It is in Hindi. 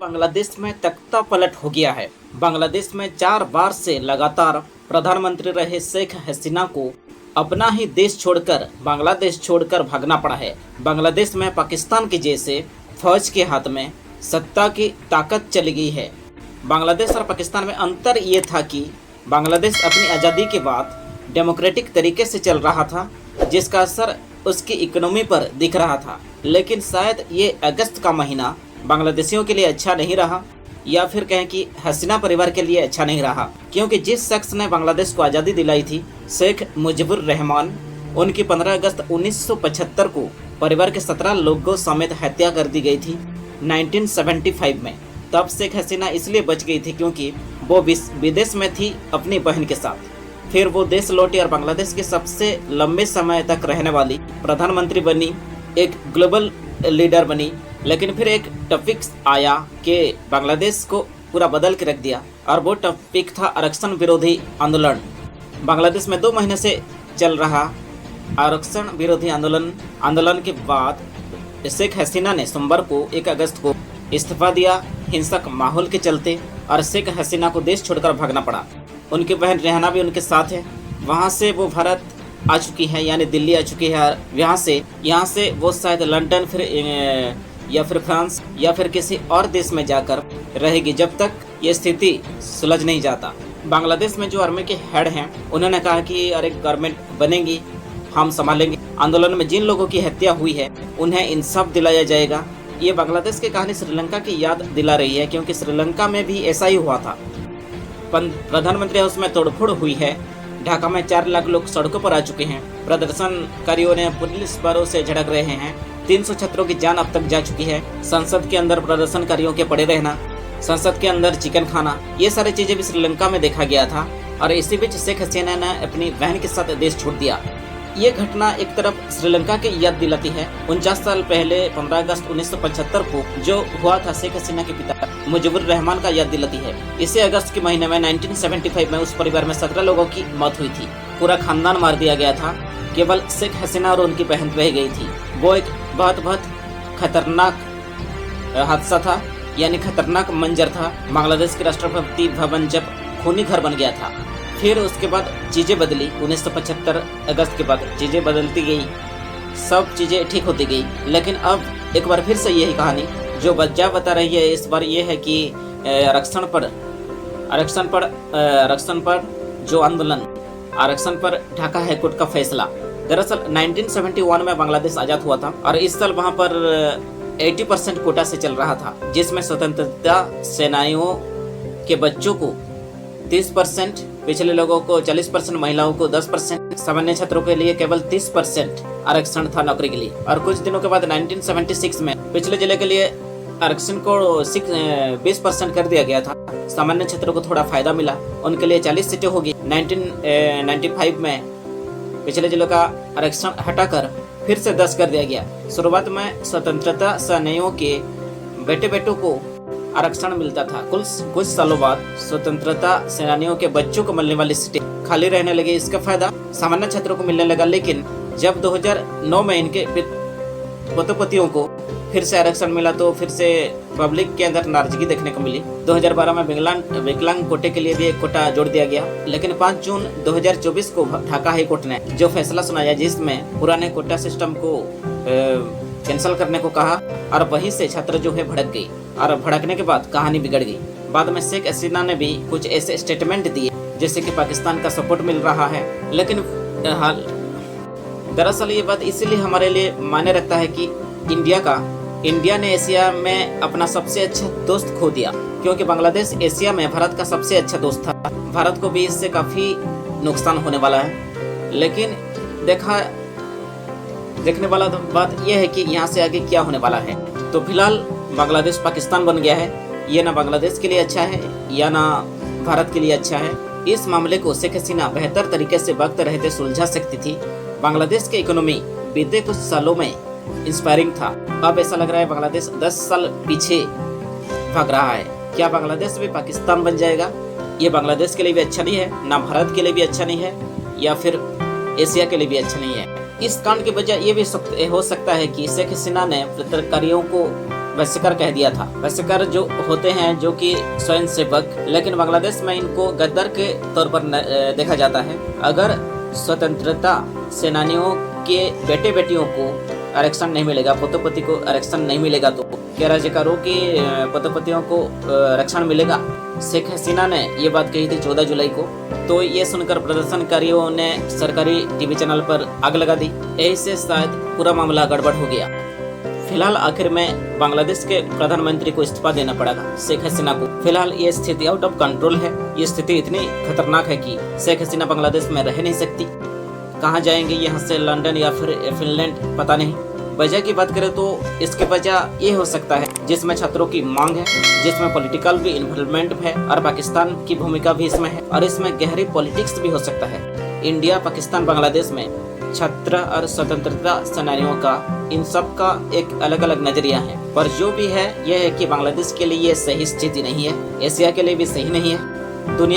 बांग्लादेश में तख्ता पलट हो गया है। बांग्लादेश में 4 बार से लगातार प्रधानमंत्री रहे शेख हसीना को अपना ही देश छोड़कर बांग्लादेश छोड़कर भागना पड़ा है। बांग्लादेश में पाकिस्तान के जैसे फौज के हाथ में सत्ता की ताकत चली गई है। बांग्लादेश और पाकिस्तान में अंतर ये था कि बांग्लादेश अपनी आज़ादी के बाद डेमोक्रेटिक तरीके से चल रहा था, जिसका असर उसकी इकोनॉमी पर दिख रहा था। लेकिन शायद ये अगस्त का महीना बांग्लादेशियों के लिए अच्छा नहीं रहा, या फिर कहें कि हसीना परिवार के लिए अच्छा नहीं रहा, क्योंकि जिस शख्स ने बांग्लादेश को आज़ादी दिलाई थी, शेख मुजीबुर रहमान, उनकी 15 अगस्त 1975 को परिवार के 17 लोगों समेत हत्या कर दी गई थी 1975 में। तब शेख हसीना इसलिए बच गई थी क्योंकि वो विदेश में थी अपनी बहन के साथ। फिर वो देश लौटी और बांग्लादेश के सबसे लंबे समय तक रहने वाली प्रधानमंत्री बनी, एक ग्लोबल लीडर बनी। लेकिन फिर एक टॉपिक आया कि बांग्लादेश को पूरा बदल के रख दिया, और वो टॉपिक था आरक्षण विरोधी आंदोलन। बांग्लादेश में 2 महीने से चल रहा आरक्षण विरोधी आंदोलन के बाद शेख हसीना ने सोमवार को 1 अगस्त को इस्तीफा दिया हिंसक माहौल के चलते, और शेख हसीना को देश छोड़कर भागना पड़ा। उनकी बहन रेहाना भी उनके साथ है। वहाँ से वो भारत आ चुकी है, यानी दिल्ली आ चुकी है। यहाँ से वो शायद लंदन या फिर फ्रांस या फिर किसी और देश में जाकर रहेगी जब तक ये स्थिति सुलझ नहीं जाता। बांग्लादेश में जो आर्मी के हेड हैं, उन्होंने कहा कि अरे गवर्नमेंट बनेगी, हम संभालेंगे। आंदोलन में जिन लोगों की हत्या हुई है उन्हें इंसाफ दिलाया जाएगा। ये बांग्लादेश की कहानी श्रीलंका की याद दिला रही है, क्योंकि श्रीलंका में भी ऐसा ही हुआ था। प्रधानमंत्री हाउस में तोड़फोड़ हुई है। ढाका में 4 लाख लोग सड़कों पर आ चुके हैं। प्रदर्शनकारियों ने पुलिस बलों से झड़क रहे हैं। 300 छात्रों की जान अब तक जा चुकी है। संसद के अंदर प्रदर्शनकारियों के पड़े रहना, संसद के अंदर चिकन खाना, ये सारी चीजें भी श्रीलंका में देखा गया था। और इसी बीच शेख हसीना ने अपनी बहन के साथ देश छोड़ दिया। ये घटना एक तरफ श्रीलंका की याद दिलाती है 49 साल पहले 15 अगस्त 1975 को जो हुआ था शेख हसीना के पिता मुजीबुर रहमान का याद दिलाती है। इसी अगस्त के महीने में 1975 में उस परिवार में 17 लोगों की मौत हुई थी। पूरा खानदान मार दिया गया था। केवल शेख हसीना और उनकी बहन रह गई थी। वो एक बहुत खतरनाक हादसा था, यानी खतरनाक मंजर था। बांग्लादेश के राष्ट्रपति भवन जब खूनी घर बन गया था। फिर उसके बाद चीज़ें बदली। 1975 अगस्त के बाद चीज़ें बदलती गई, सब चीज़ें ठीक होती गई। लेकिन अब एक बार फिर से यही कहानी जो वजह बता रही है इस बार ये है कि आरक्षण पर जो आरक्षण पर ढाका हाईकोर्ट का फैसला। दरअसल 1971 में बांग्लादेश आज़ाद हुआ था, और इस साल वहाँ पर 80% कोटा से चल रहा था, जिसमें स्वतंत्रता सेनानियों के बच्चों को 30%, पिछले लोगों को 40%, महिलाओं को 10%, सामान्य छात्रों के लिए केवल 30% आरक्षण था नौकरी के लिए। और कुछ दिनों के बाद 1976 में पिछले जिले के लिए आरक्षण को 20% कर दिया गया था। सामान्य छात्रों को थोड़ा फायदा मिला, उनके लिए 40 सीटें होगी। 1995 में पिछले जिलों का आरक्षण हटाकर फिर से 10 कर दिया गया। शुरुआत में स्वतंत्रता सेनानियों के बेटों को आरक्षण मिलता था। कुछ सालों बाद स्वतंत्रता सेनानियों के बच्चों को मिलने वाली सीटें खाली रहने लगी। इसका फायदा सामान्य छात्रों को मिलने लगा। लेकिन जब 2009 में इनके पोतों को फिर से आरक्षण मिला तो फिर से पब्लिक के अंदर नाराजगी देखने को मिली। 2012 में विकलांग कोटे के लिए भी एक कोटा जोड़ दिया गया। लेकिन 5 जून 2024 को ढाका हाई कोर्ट ने जो फैसला सुनाया, जिसमें पुराने कोटा सिस्टम को कैंसिल करने को कहा, और वहीं से छात्र जो है भड़क गई, और भड़कने के बाद कहानी बिगड़ गई। बाद में शेख हसीना ने भी कुछ ऐसे स्टेटमेंट दिए जैसे कि पाकिस्तान का सपोर्ट मिल रहा है। लेकिन दरअसल ये बात इसीलिए हमारे लिए मायने रखता है कि इंडिया ने एशिया में अपना सबसे अच्छा दोस्त खो दिया, क्योंकि बांग्लादेश एशिया में भारत का सबसे अच्छा दोस्त था। भारत को भी इससे काफ़ी नुकसान होने वाला है। लेकिन देखने वाला बात यह है कि यहाँ से आगे क्या होने वाला है। तो फिलहाल बांग्लादेश पाकिस्तान बन गया है। ये ना बांग्लादेश के लिए अच्छा है या ना भारत के लिए अच्छा है। इस मामले को शेख हसीना बेहतर तरीके से वक्त रहते सुलझा सकती थी। बांग्लादेश की इकोनॉमी बीते कुछ सालों में इंस्पायरिंग था। अब ऐसा लग रहा है बांग्लादेश 10 साल पीछे भाग रहा है। क्या बांग्लादेश भी पाकिस्तान बन जाएगा? ये बांग्लादेश के लिए भी अच्छा नहीं है, ना भारत के लिए भी अच्छा नहीं है, या फिर एशिया के लिए भी अच्छा नहीं है। इस कांड की वजह ये भी हो सकता है कि शेख हसीना ने पत्रकारियों को वैश्यकर कह दिया था। वैश्यकर जो होते हैं जो कि स्वयं सेवक, लेकिन बांग्लादेश में इनको गद्दार के तौर पर देखा जाता है। अगर स्वतंत्रता सेनानियों के बेटे बेटियों को आरक्षण नहीं मिलेगा, पोते पोती को आरक्षण नहीं मिलेगा, तो क्या राज्यकारों के पोते पोतियों को आरक्षण मिलेगा? शेख हसीना ने ये बात कही थी 14 जुलाई को। तो ये सुनकर प्रदर्शनकारियों ने सरकारी टीवी चैनल पर आग लगा दी। यही से शायद पूरा मामला गड़बड़ हो गया। फिलहाल आखिर में बांग्लादेश के प्रधानमंत्री को इस्तीफा देना पड़ेगा शेख हसीना को। फिलहाल ये स्थिति आउट ऑफ कंट्रोल है। ये स्थिति इतनी खतरनाक है कि शेख हसीना बांग्लादेश में रह नहीं सकती। कहाँ जाएंगे यहाँ से, लंदन या फिर फिनलैंड, पता नहीं। वजह की बात करें तो इसकी वजह ये हो सकता है जिसमें छात्रों की मांग है, जिसमें पॉलिटिकल भी इन्वॉल्वमेंट है और पाकिस्तान की भूमिका भी इसमें है, और इसमें गहरी पॉलिटिक्स भी हो सकता है। इंडिया, पाकिस्तान, बांग्लादेश में छात्र और स्वतंत्रता सेनानियों का, इन सब का एक अलग अलग नजरिया है। पर जो भी है यह है कि बांग्लादेश के लिए ये सही स्थिति नहीं है, एशिया के लिए भी सही नहीं है, दुनिया